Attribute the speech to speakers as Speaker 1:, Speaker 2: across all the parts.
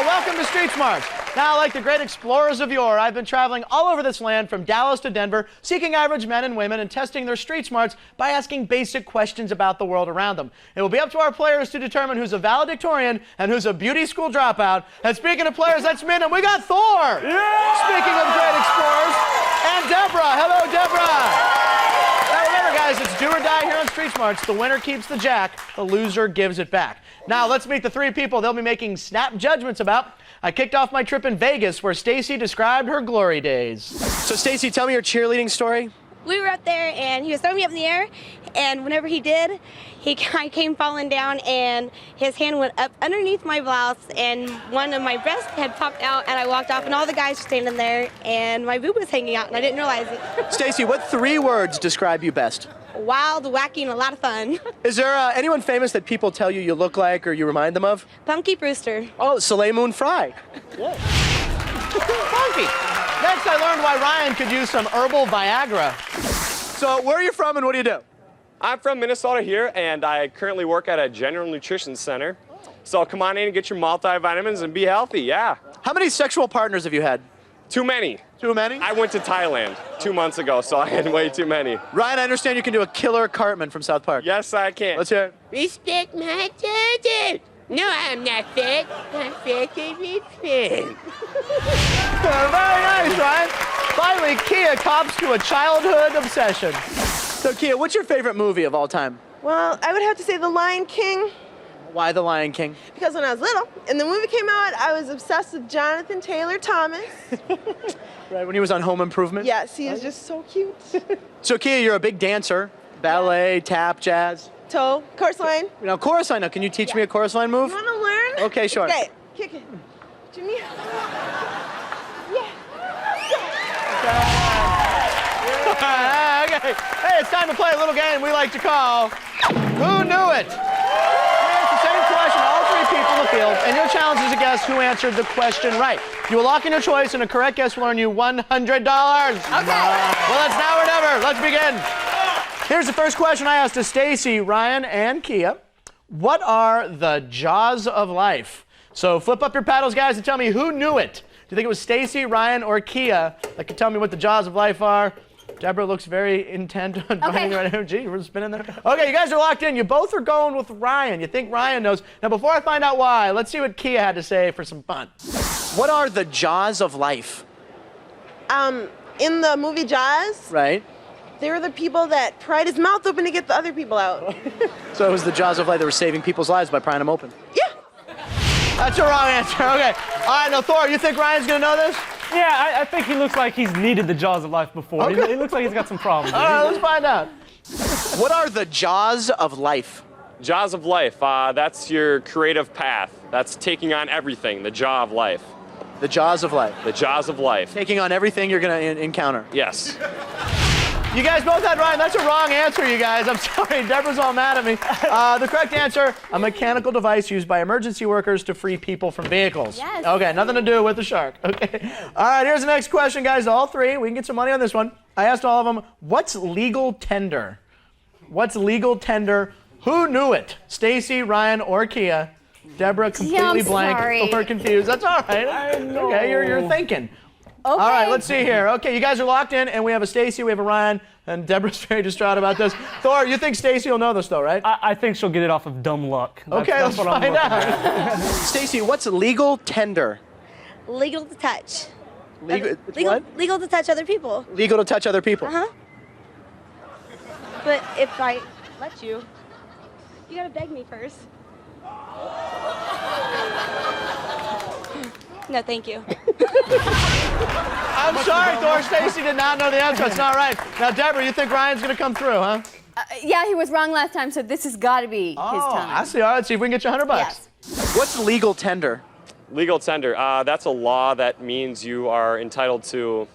Speaker 1: welcome to Street Smarts. Now, like the great explorers of yore, I've been traveling all over this land from Dallas to Denver, seeking average men and women and testing their street smarts by asking basic questions about the world around them. It will be up to our players to determine who's a valedictorian and who's a beauty school dropout. And speaking of players, that's men, and we got Thor! Yeah! Speaking of great explorers, and Deborah. Hello, Deborah! Now remember, guys, it's do or die here on Street Smarts. The winner keeps the jack, the loser gives it back. Now, let's meet the three people they'll be making snap judgments about. I kicked off my trip in Vegas, where Stacy described her glory days. So, Stacy, tell me your cheerleading story.
Speaker 2: We were up there, and he was throwing me up in the air, and whenever he did, I came falling down, and his hand went up underneath my blouse, and one of my breasts had popped out, and I walked off, and all the guys were standing there, and my boob was hanging out, and I didn't realize it.
Speaker 1: Stacy, what three words describe you best?
Speaker 2: Wild, wacky, and a lot of fun.
Speaker 1: Is there anyone famous that people tell you look like or you remind them of?
Speaker 2: Punky Brewster.
Speaker 1: Oh, Soleil Moon Frye. Yeah. Funky. Next, I learned why Ryan could use some herbal Viagra. So, where are you from and what do you do?
Speaker 3: I'm from Minnesota here, and I currently work at a general nutrition center. So come on in and get your multivitamins and be healthy, yeah.
Speaker 1: How many sexual partners have you had?
Speaker 3: Too many.
Speaker 1: Too many?
Speaker 3: I went to Thailand 2 months ago, so I had way too many.
Speaker 1: Ryan, I understand you can do a killer Cartman from South Park.
Speaker 3: Yes, I can.
Speaker 1: Let's hear it.
Speaker 4: Respect my judges. No, I'm not fat. I'm fat to be fit.
Speaker 1: Very nice, Ryan. Finally, Kia cops to a childhood obsession. So, Kia, what's your favorite movie of all time?
Speaker 5: Well, I would have to say The Lion King.
Speaker 1: Why The Lion King?
Speaker 5: Because when I was little, and the movie came out, I was obsessed with Jonathan Taylor Thomas.
Speaker 1: Right, when he was on Home Improvement?
Speaker 5: Yes, he is just so cute.
Speaker 1: So, Kia, you're a big dancer. Ballet, tap, jazz.
Speaker 5: Toe, chorus line.
Speaker 1: Now, chorus line. Now, can you teach me a chorus line move?
Speaker 5: You want to learn?
Speaker 1: Okay, sure.
Speaker 5: Okay, kick it. Jimmy. Yeah.
Speaker 1: Okay. Hey, it's time to play a little game we like to call Who Knew It? It's the same question, all three people in the field, and your challenge is to guess who answered the question right. You will lock in your choice, and a correct guess will earn you $100. Okay. Well, it's now or never. Let's begin. Here's the first question I asked to Stacy, Ryan, and Kia. What are the jaws of life? So flip up your paddles, guys, and tell me who knew it. Do you think it was Stacy, Ryan, or Kia that could tell me what the jaws of life are? Deborah looks very intent on finding the right energy. We're spinning there. Okay, you guys are locked in. You both are going with Ryan. You think Ryan knows. Now, before I find out why, let's see what Kia had to say for some fun. What are the jaws of life?
Speaker 5: In the movie Jaws,
Speaker 1: Right.
Speaker 5: they were the people that pried his mouth open to get the other people out.
Speaker 1: So it was the jaws of life that were saving people's lives by prying them open.
Speaker 5: Yeah.
Speaker 1: That's a wrong answer. Okay. All right, now, Thor, you think Ryan's going to know this?
Speaker 6: Yeah, I think he looks like he's needed the jaws of life before.
Speaker 1: Okay.
Speaker 6: He looks like he's got some problems.
Speaker 1: All right, let's find out. What are the jaws of life?
Speaker 3: Jaws of life, that's your creative path. That's taking on everything, the jaw of life.
Speaker 1: The jaws of life.
Speaker 3: The jaws of life.
Speaker 1: Taking on everything you're going to encounter.
Speaker 3: Yes.
Speaker 1: You guys both had Ryan. That's a wrong answer, you guys. I'm sorry. Deborah's all mad at me. The correct answer, a mechanical device used by emergency workers to free people from vehicles.
Speaker 2: Yes.
Speaker 1: Okay, nothing to do with the shark. Okay. All right, here's the next question, guys. All three. We can get some money on this one. I asked all of them, what's legal tender? What's legal tender? Who knew it? Stacy, Ryan, or Kia? Deborah completely blank or confused. That's all right. Okay, you're thinking.
Speaker 2: Okay.
Speaker 1: All right, let's see here. Okay, you guys are locked in, and we have a Stacy, we have a Ryan, and Deborah's very distraught about this. Thor, you think Stacy will know this, though, right?
Speaker 6: I think she'll get it off of dumb luck.
Speaker 1: Let's
Speaker 6: what I'm
Speaker 1: find
Speaker 6: looking
Speaker 1: out.
Speaker 6: at.
Speaker 1: Stacy, what's legal tender?
Speaker 2: Legal to touch.
Speaker 1: Legal
Speaker 2: Legal to touch other people.
Speaker 1: Legal to touch other people.
Speaker 2: Uh-huh. But if I let you, you gotta beg me first. No, thank you.
Speaker 1: I'm sorry, Thor. Stacy did not know the answer. It's not right. Now, Deborah, you think Ryan's going to come through, huh?
Speaker 7: Yeah, he was wrong last time, so this has got to be his time.
Speaker 1: I see. All right, let's see if we can get you $100.
Speaker 7: Yes.
Speaker 1: What's legal tender?
Speaker 3: Legal tender, that's a law that means you are entitled to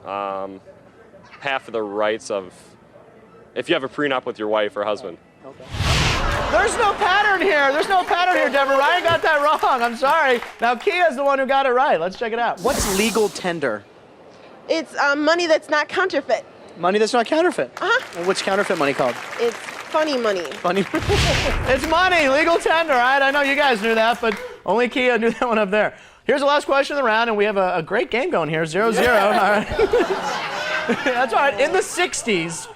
Speaker 3: half of the rights of, if you have a prenup with your wife or husband.
Speaker 1: Okay. There's no pattern here. There's no pattern here, Deborah. Ryan got that wrong. I'm sorry. Now, Kia's the one who got it right. Let's check it out. What's legal tender?
Speaker 5: It's money that's not counterfeit.
Speaker 1: Money that's not counterfeit?
Speaker 5: Uh-huh.
Speaker 1: What's counterfeit money called?
Speaker 5: It's funny money.
Speaker 1: Funny. It's money. Legal tender, all right? I know you guys knew that, but Only Kia knew that one up there. Here's the last question of the round, and we have a great game going here, 0-0. All right. That's all right. In the 60s,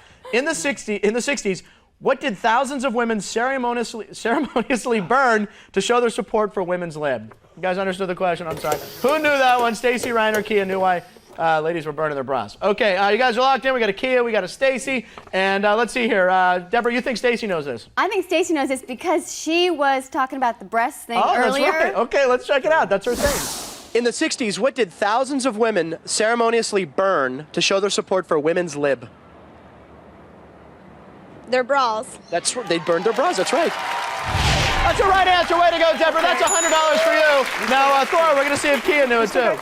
Speaker 1: what did thousands of women ceremoniously burn to show their support for women's lib? You guys understood the question? I'm sorry. Who knew that one? Stacy, Ryan, or Kia knew why ladies were burning their bras. Okay, you guys are locked in. We got a Kia, we got a Stacy, and let's see here. Deborah, you think Stacy knows this?
Speaker 7: I think Stacy knows this because she was talking about the breast thing earlier.
Speaker 1: That's right. Okay, let's check it out. That's her thing. In the 60s, what did thousands of women ceremoniously burn to show their support for women's lib?
Speaker 2: Their bras.
Speaker 1: They burned their bras, that's right. That's the right answer. Way to go, Deborah. That's $100 for you. Now, Thor, we're going to see if Kia knew it, too.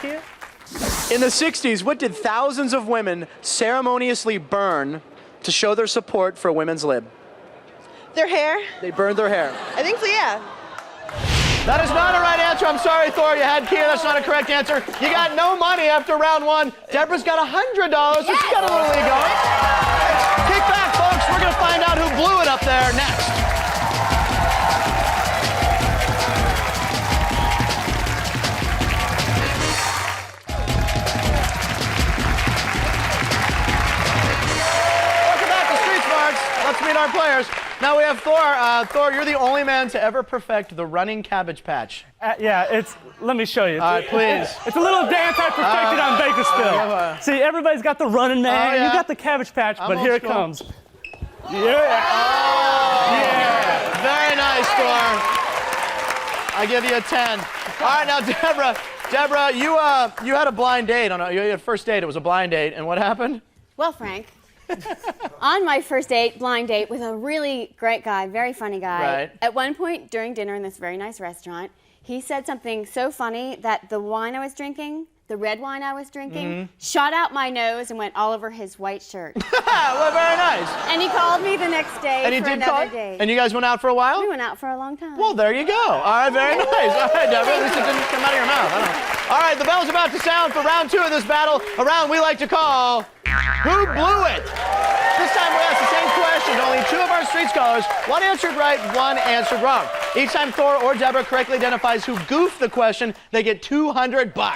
Speaker 1: In the 60s, what did thousands of women ceremoniously burn to show their support for women's lib?
Speaker 5: Their hair?
Speaker 1: They burned their hair.
Speaker 5: I think so, yeah.
Speaker 1: That is not a right answer. I'm sorry, Thor. You had Kia. That's not a correct answer. You got no money after round one. Deborah's got $100, so she's got a little lead going. Kick back, folks. We're going to find out who blew it up there next. Welcome back to Street Smarts. Let's meet our players. Now we have Thor. Thor, you're the only man to ever perfect the running Cabbage Patch.
Speaker 6: Yeah, let me show you.
Speaker 1: All right, please.
Speaker 6: It's a little dance I perfected on Bakersfield. See, everybody's got the running man.
Speaker 1: yeah.
Speaker 6: You got the Cabbage Patch, but
Speaker 1: old
Speaker 6: here it
Speaker 1: school.
Speaker 6: comes. Yeah.
Speaker 1: Very nice, Thor. I give you a 10. All right, now Deborah, you had a blind date you had a first date. It was a blind date, and what happened?
Speaker 7: Well, Frank, on my first date, blind date, with a really great guy, very funny guy.
Speaker 1: Right.
Speaker 7: At one point during dinner in this very nice restaurant, he said something so funny that the wine I was drinking, the red wine I was drinking, shot out my nose and went all over his white shirt.
Speaker 1: Well, very nice.
Speaker 7: And he called me the next day
Speaker 1: And he
Speaker 7: for
Speaker 1: did
Speaker 7: another
Speaker 1: call?
Speaker 7: date.
Speaker 1: And you guys went out for a while?
Speaker 7: We went out for a long time.
Speaker 1: Well, there you go. All right, very nice. All right, Deborah, at least it didn't come out of your mouth. I don't know. All right, the bell's about to sound for round 2 of this battle, a round we like to call Who Blew It? This time we ask the same question to only 2 of our street scholars. One answered right, one answered wrong. Each time Thor or Deborah correctly identifies who goofed the question, they get $200. Yeah.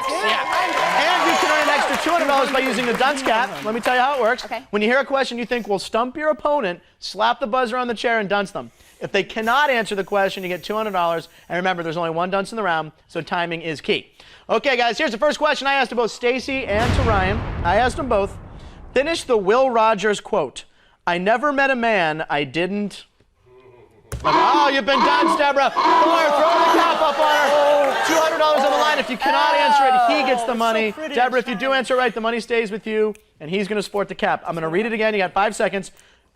Speaker 1: And you can earn an extra $200 by using the dunce cap. Let me tell you how it works.
Speaker 7: Okay.
Speaker 1: When you hear a question you think will stump your opponent, slap the buzzer on the chair and dunce them. If they cannot answer the question, you get $200. And remember, there's only one dunce in the round, so timing is key. Okay, guys, here's the first question I asked to both Stacy and to Ryan. I asked them both. Finish the Will Rogers quote. I never met a man I didn't... Oh, you've been dunced, Deborah. Thor, throw the cap up on her. $200 on the line. If you cannot answer it, he gets the money.
Speaker 6: So
Speaker 1: Deborah, if you do answer right, the money stays with you, and he's going to sport the cap. I'm going to read it again. You got 5 seconds.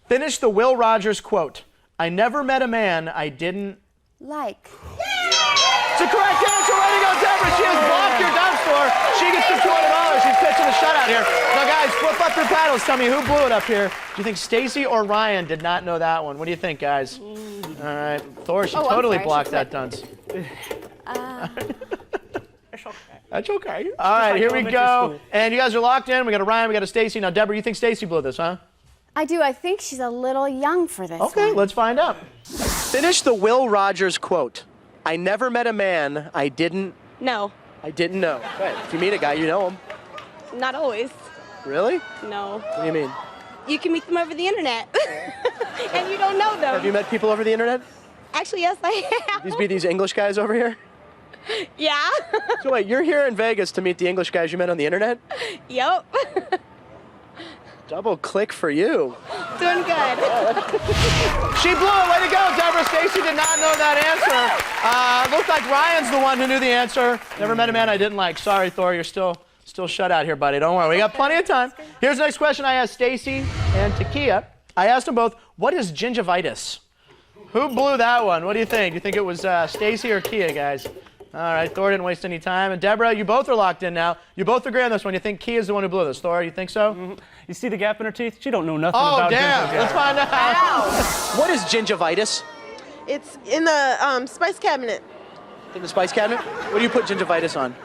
Speaker 1: Finish the Will Rogers quote. I never met a man I didn't...
Speaker 7: Like.
Speaker 1: It's a correct answer. Way to go, Deborah. She has blocked your dunce floor. She gets the $200. She's pitching a shutout here. Now, guys, flip up your paddles. Tell me who blew it up here. Do you think Stacy or Ryan did not know that one? What do you think, guys? All right. Thor, she totally blocked that dunce. That's okay. All right, here we go. And you guys are locked in. We got a Ryan, we got a Stacy. Now, Deborah, you think Stacy blew this, huh?
Speaker 7: I do. I think she's a little young for this
Speaker 1: Okay,
Speaker 7: one.
Speaker 1: let's find out. Finish the Will Rogers quote. I never met a man I didn't
Speaker 2: No,
Speaker 1: know. Right. If you meet a guy, you know him.
Speaker 2: not always.
Speaker 1: Really?
Speaker 2: No.
Speaker 1: What do you mean?
Speaker 2: You can meet them over the internet. And you don't know them.
Speaker 1: Have you met people over the internet?
Speaker 2: Actually, yes, I have.
Speaker 1: These English guys over here?
Speaker 2: Yeah.
Speaker 1: So wait, you're here in Vegas to meet the English guys you met on the internet?
Speaker 2: Yep.
Speaker 1: Double click for you.
Speaker 2: Doing good.
Speaker 1: She blew it. Way to go, Deborah. Stacy did not know that answer. Looks like Ryan's the one who knew the answer. Never met a man I didn't like. Sorry, Thor. You're still shut out here, buddy. Don't worry. We got plenty of time. Here's the next question I asked Stacy and Takia. I asked them both, what is gingivitis? Who blew that one? What do you think? Do you think it was Stacy or Kia, guys? All right, Thor didn't waste any time. And Deborah, you both are locked in now. You both agree on this one. You think Kia's the one who blew this. Thor, you think so?
Speaker 6: Mm-hmm. You see the gap in her teeth? She don't know nothing about
Speaker 1: Oh, damn.
Speaker 6: gingivitis.
Speaker 1: Let's find out. What is gingivitis?
Speaker 5: It's in the spice cabinet.
Speaker 1: In the spice cabinet? What do you put gingivitis on?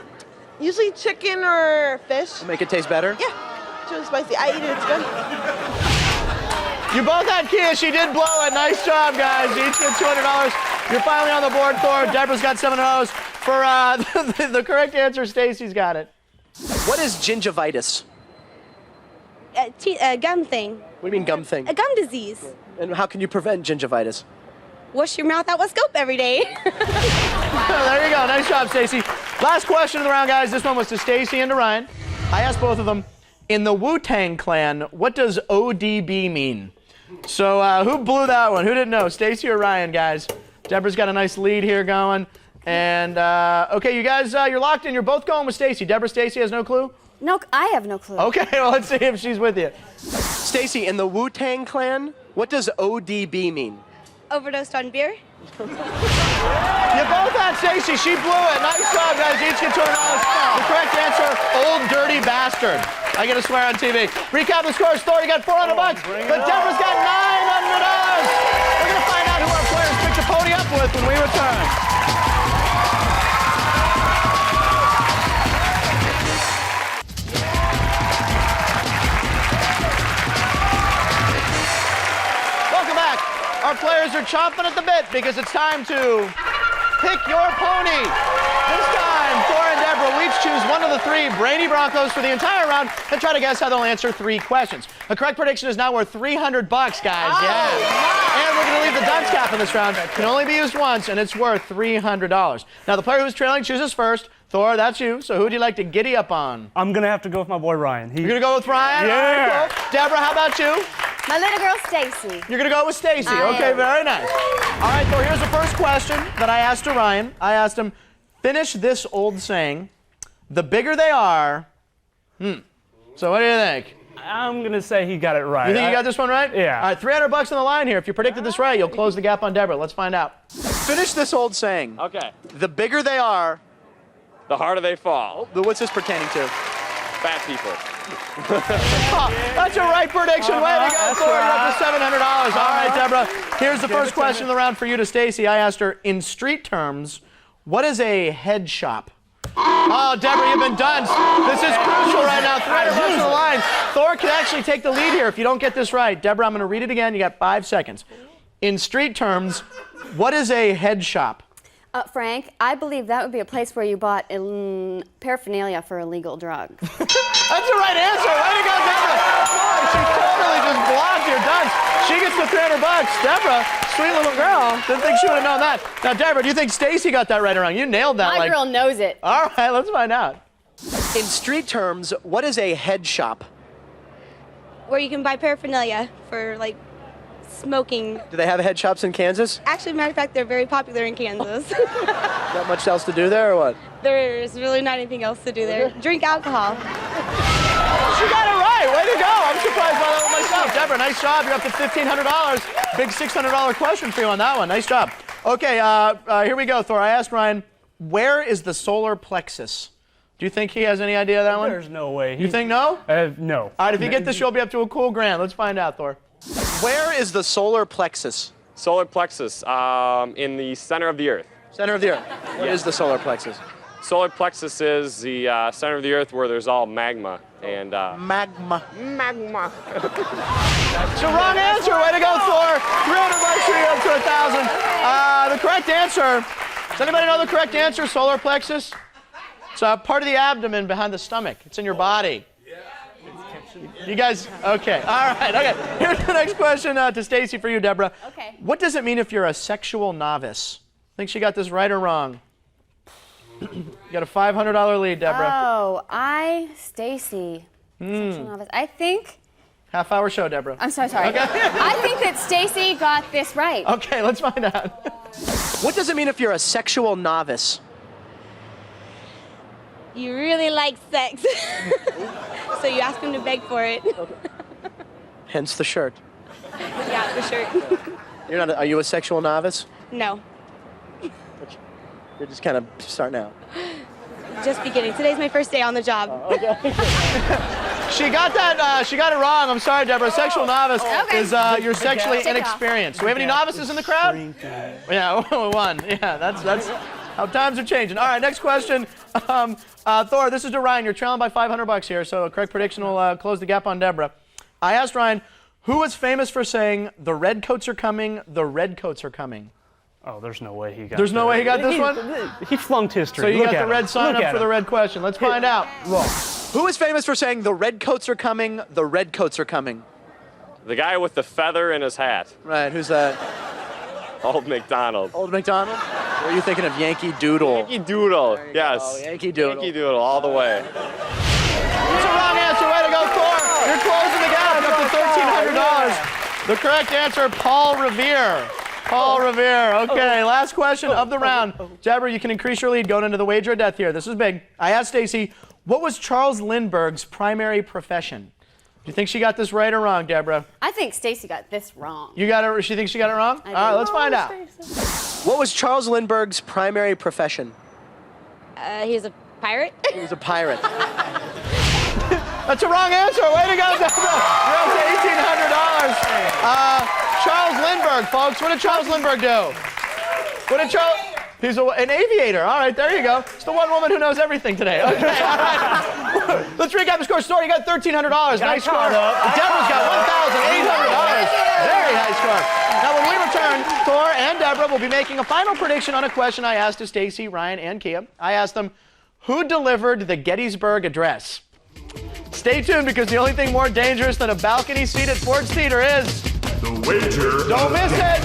Speaker 5: Usually chicken or fish.
Speaker 1: Make it taste better?
Speaker 5: Yeah, it's really spicy. I eat it, it's good.
Speaker 1: You both had Kia. She did blow it. Nice job, guys. You each get $200. You're finally on the board, Thor. Deborah's got $700. For the correct answer, Stacy's got it.
Speaker 8: What is gingivitis?
Speaker 2: Gum thing.
Speaker 8: What do you mean gum thing?
Speaker 2: A gum disease.
Speaker 8: And how can you prevent gingivitis?
Speaker 2: Wash your mouth out with soap every day.
Speaker 1: There you go. Nice job, Stacy. Last question of the round, guys. This one was to Stacy and to Ryan. I asked both of them, in the Wu-Tang Clan, what does ODB mean? So who blew that one? Who didn't know? Stacy or Ryan, guys? Deborah's got a nice lead here going. And, okay, you guys, you're locked in. You're both going with Stacy. Deborah, Stacy has no clue?
Speaker 7: No, I have no clue.
Speaker 1: Okay, well, let's see if she's with you.
Speaker 8: Stacy, in the Wu-Tang Clan, what does ODB mean?
Speaker 2: Overdosed on beer.
Speaker 1: You both had Stacy. She blew it. Nice job, guys. Each get $200. The correct answer, old dirty bastard. I get to swear on TV. Recap the scores. Thor, you got $400. But Deborah's got $900. We're going to find out who our players picked to pony up with when we return. Welcome back. Our players are chomping at the bit because it's time to pick your pony. This time, Thor and Deborah will each choose one of the three brainy Broncos for the entire round and try to guess how they'll answer 3 questions. A correct prediction is now worth $300, guys. Yeah. And we're going to leave the dunce cap in this round. It can only be used once, and it's worth $300. Now, the player who's trailing chooses first. Thor, that's you. So who would you like to giddy up on?
Speaker 6: I'm going to have to go with my boy Ryan.
Speaker 1: You're going to go with Ryan?
Speaker 6: Yeah.
Speaker 1: All right, cool. Deborah, how about you?
Speaker 7: My little girl, Stacy.
Speaker 1: You're going to go with Stacy.
Speaker 7: I
Speaker 1: Okay,
Speaker 7: am.
Speaker 1: very nice. All right, Thor, here's the first question that I asked to Ryan. I asked him, finish this old saying, the bigger they are, So what do you think?
Speaker 6: I'm going to say he got it right.
Speaker 1: You think you got this one right?
Speaker 6: Yeah.
Speaker 1: All right, $300 on the line here. If you predicted this right, you'll close the gap on Deborah. Let's find out.
Speaker 8: Finish this old saying.
Speaker 3: Okay.
Speaker 8: The bigger they are,
Speaker 3: The harder they fall.
Speaker 8: what's this pertaining to?
Speaker 3: Fat people.
Speaker 1: That's a right prediction. Way to go,
Speaker 6: That's
Speaker 1: Thor. You're
Speaker 6: right.
Speaker 1: up to $700. All right, Deborah. Here's the first question of the round for you to Stacy. I asked her, in street terms, what is a head shop? Oh, Deborah, you've been done. This is crucial right now. $300 on the line. Thor can actually take the lead here if you don't get this right. Deborah, I'm going to read it again. You got 5 seconds. In street terms, what is a head shop?
Speaker 7: Frank, I believe that would be a place where you bought paraphernalia for illegal drugs.
Speaker 1: That's the right answer. Way to go, Deborah. Boy, she totally just blocked your dunce. She gets the $300. Deborah, sweet little girl, didn't think she would have known that. Now, Deborah, do you think Stacy got that right or wrong? You nailed that.
Speaker 7: My girl knows it.
Speaker 1: All right, let's find out.
Speaker 8: In street terms, what is a head shop?
Speaker 2: Where you can buy paraphernalia for, like, smoking.
Speaker 8: Do they have head shops in Kansas?
Speaker 2: Actually, matter of fact, they're very popular in Kansas.
Speaker 8: Not much else to do there or what?
Speaker 2: There's really not anything else to do there. Drink alcohol.
Speaker 1: She got it right. Way to go. I'm surprised by that one myself. Deborah, nice job. You're up to $1,500. Big $600 question for you on that one. Nice job. Okay, here we go, Thor. I asked Ryan, where is the solar plexus? Do you think he has any idea of that one?
Speaker 6: There's no way.
Speaker 1: You think no?
Speaker 6: No.
Speaker 1: All right, if you get this, you'll be up to a cool grand. Let's find out, Thor.
Speaker 8: Where is the solar plexus?
Speaker 3: Solar plexus in the center of the Earth.
Speaker 8: Center of the Earth. What is the solar plexus?
Speaker 3: Solar plexus is the center of the Earth where there's all magma and
Speaker 8: Magma.
Speaker 3: magma.
Speaker 1: So wrong answer. Way to go, Thor. $300 for you, up to $1,000. The correct answer. Does anybody know the correct answer? Solar plexus. It's part of the abdomen behind the stomach. It's in your body. You guys, okay. All right, okay. Here's the next question to Stacy for you, Deborah.
Speaker 7: Okay.
Speaker 1: What does it mean if you're a sexual novice? Think she got this right or wrong? You got a $500 lead, Deborah.
Speaker 7: Oh, Stacy. Sexual novice. I think.
Speaker 1: Half-hour show, Deborah.
Speaker 7: I'm so sorry.
Speaker 1: Okay.
Speaker 7: I think that Stacy got this right.
Speaker 1: Okay, let's find out.
Speaker 8: What does it mean if you're a sexual novice?
Speaker 2: You really like sex. So you ask him to beg for it.
Speaker 8: Hence the shirt.
Speaker 2: Yeah, for sure.
Speaker 8: You're not. Are you a sexual novice?
Speaker 2: No,
Speaker 8: You're just kind of starting out.
Speaker 2: just beginning. Today's my first day on the job.
Speaker 1: She got that. She got it wrong. I'm sorry, Deborah. Sexual novice is you're sexually
Speaker 7: Take it off.
Speaker 1: inexperienced. Do we have any novices in the crowd? Yeah, one. Yeah, that's how times are changing. All right, next question. Thor, this is to Ryan. You're trailing by $500 here, so a correct prediction will close the gap on Deborah. I asked Ryan, who was famous for saying, "The redcoats are coming, the redcoats are coming"?
Speaker 6: Oh, there's no way he got
Speaker 1: There's no way he got this one?
Speaker 6: He flunked history.
Speaker 1: So you
Speaker 6: Look
Speaker 1: got
Speaker 6: at
Speaker 1: the
Speaker 6: him.
Speaker 1: red sign
Speaker 6: Look
Speaker 1: up
Speaker 6: at
Speaker 1: for the
Speaker 6: him.
Speaker 1: red question. Let's find out.
Speaker 8: Who is famous for saying the red coats are coming, the red coats are coming?
Speaker 3: The guy with the feather in his hat.
Speaker 8: Right, who's that?
Speaker 3: Old MacDonald.
Speaker 8: Old MacDonald? Or are you thinking of Yankee Doodle?
Speaker 3: Yankee Doodle.
Speaker 8: There you
Speaker 3: Yes.
Speaker 8: go, Yankee Doodle.
Speaker 3: Yankee Doodle all the way.
Speaker 1: It's a wrong answer. Way to go, Thor. You're closing the gap up to $1,300. The correct answer, Paul Revere. Paul Revere. Okay, last question of the round. Deborah, you can increase your lead going into the wager of death here. This is big. I asked Stacy, what was Charles Lindbergh's primary profession? Do you think she got this right or wrong, Deborah?
Speaker 7: I think Stacy got this wrong.
Speaker 1: You got it. She thinks she got it wrong? All right, let's find out.
Speaker 8: What was Charles Lindbergh's primary profession?
Speaker 2: He was a pirate.
Speaker 8: He was a pirate.
Speaker 1: That's a wrong answer. Way to go, Deborah. You're up to $1,800. Charles Lindbergh, folks. What did Charles Lindbergh do? What did Charles... He's an aviator. All right, there you go. It's the one woman who knows everything today. Okay, all right. Let's recap the score. Story, you got $1,300. Nice score. Deborah's got $1,800. Very high score. Now, when we return, Thor and Deborah will be making a final prediction on a question I asked to Stacy, Ryan, and Kia. I asked them, who delivered the Gettysburg Address? Stay tuned, because the only thing more dangerous than a balcony seat at Ford's Theater is...
Speaker 9: The wager.
Speaker 1: Don't miss it.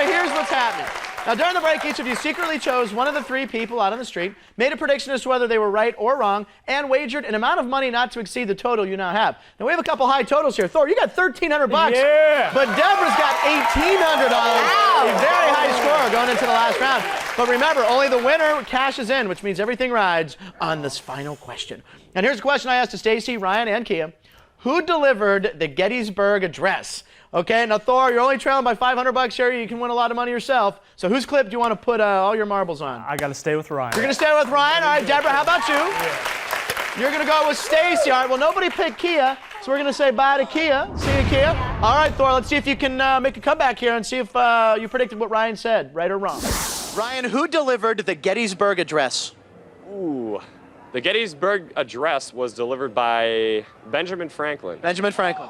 Speaker 1: Here's what's happening. Now, during the break, each of you secretly chose one of the three people out on the street, made a prediction as to whether they were right or wrong, and wagered an amount of money not to exceed the total you now have. Now, we have a couple high totals here. Thor, you got $1,300.
Speaker 6: Yeah.
Speaker 1: But Deborah's got $1,800. A very high score going into the last round. But remember, only the winner cashes in, which means everything rides on this final question. And here's a question I asked to Stacy, Ryan, and Kia. Who delivered the Gettysburg Address? Okay, now Thor, you're only trailing by $500 here. You can win a lot of money yourself. So whose clip do you want to put all your marbles on?
Speaker 6: I got to stay with Ryan.
Speaker 1: You're going to stay with Ryan? All right, Deborah, how about you? Yeah. You're going to go with Stacy. All right, well, nobody picked Kia, so we're going to say bye to Kia. See you, Kia. All right, Thor, let's see if you can make a comeback here and see if you predicted what Ryan said, right or wrong.
Speaker 8: Ryan, who delivered the Gettysburg Address?
Speaker 3: Ooh. The Gettysburg Address was delivered by Benjamin Franklin.
Speaker 8: Benjamin Franklin.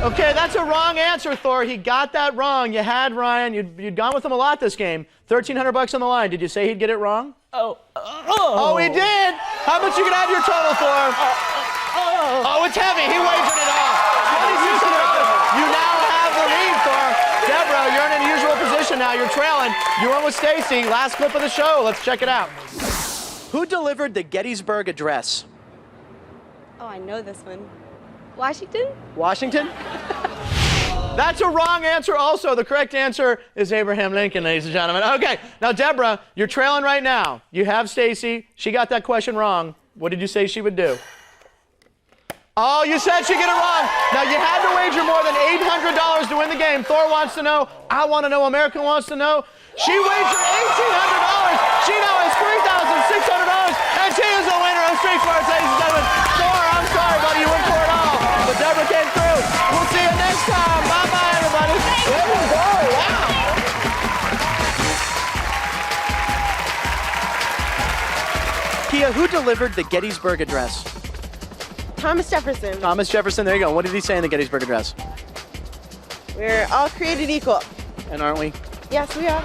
Speaker 1: Okay, that's a wrong answer, Thor. He got that wrong. You had Ryan. You'd gone with him a lot this game. $1,300 on the line. Did you say he'd get it wrong? Oh, he did. How much you gonna have your total, Thor? Oh, it's heavy. He wagered it all. $2,600. You now have the lead, Thor. Deborah, you're in an unusual position now. You're trailing. You went with Stacy. Last clip of the show. Let's check it out.
Speaker 8: Who delivered the Gettysburg Address?
Speaker 2: Oh, I know this one. Washington?
Speaker 8: Washington?
Speaker 1: That's a wrong answer also. The correct answer is Abraham Lincoln, ladies and gentlemen. Okay, now Deborah, you're trailing right now. You have Stacy. She got that question wrong. What did you say she would do? Oh, you said she'd get it wrong. Now, you had to wager more than $800 to win the game. Thor wants to know. I want to know. America wants to know. She wagered $1,800. She now has $3,600, and she is the winner of Street Sports, ladies and gentlemen. Thor, I'm sorry, buddy. You went for it all. But Deborah came through. We'll see you next time. Bye-bye, everybody. There we go. Wow.
Speaker 8: Kia, who delivered the Gettysburg Address?
Speaker 5: Thomas Jefferson.
Speaker 8: Thomas Jefferson, there you go. What did he say in the Gettysburg Address?
Speaker 5: We're all created equal.
Speaker 8: And aren't we?
Speaker 5: Yes, we are.